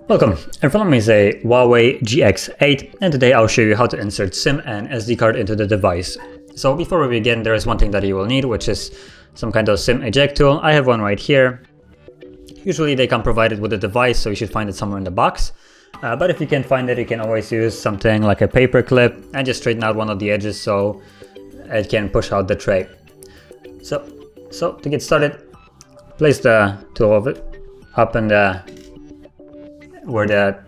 Welcome, in front of me is a Huawei GX8, and today I'll show you how to insert SIM and SD card into the device. So before we begin, there is one thing that you will need, which is some kind of SIM eject tool. I have one right here. Usually they come provided with the device, so you should find it somewhere in the box. But if you can't find it, you can always use something like a paper clip and just straighten out one of the edges so it can push out the tray. So to get started, place the tool of it up in where the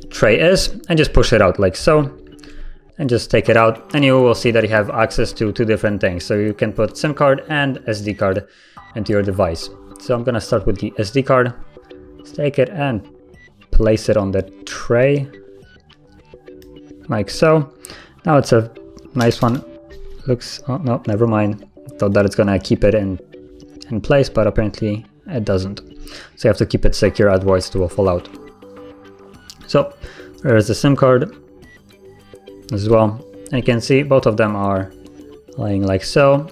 tray is and just push it out like so, and just take it out, and you will see that you have access to two different things. So you can put SIM card and SD card into your device. So I'm gonna start with the SD card. Let's take it and place it on the tray like so. Now it's a nice one. Looks, oh no, never mind. Thought that it's gonna keep it in place, but apparently it doesn't. So you have to keep it secure, otherwise it will fall out. So there's the SIM card as well. And you can see both of them are lying like so.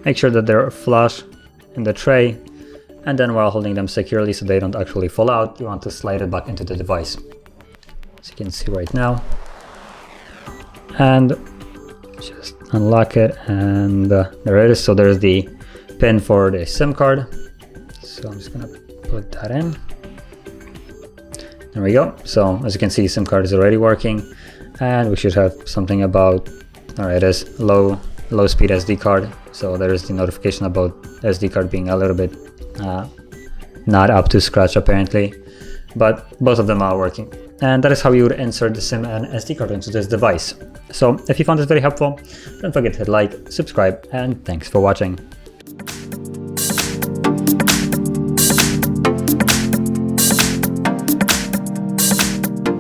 Make sure that they're flush in the tray, and then while holding them securely so they don't actually fall out, you want to slide it back into the device. As you can see right now. And just unlock it, and there it is. So there's the pin for the SIM card. So I'm just gonna put that in. There we go. So as you can see, SIM card is already working, and we should have something about, it is low speed SD card. So there is the notification about SD card being a little bit not up to scratch apparently, but both of them are working. And that is how you would insert the SIM and SD card into this device. So if you found this very helpful, don't forget to hit like, subscribe, and thanks for watching.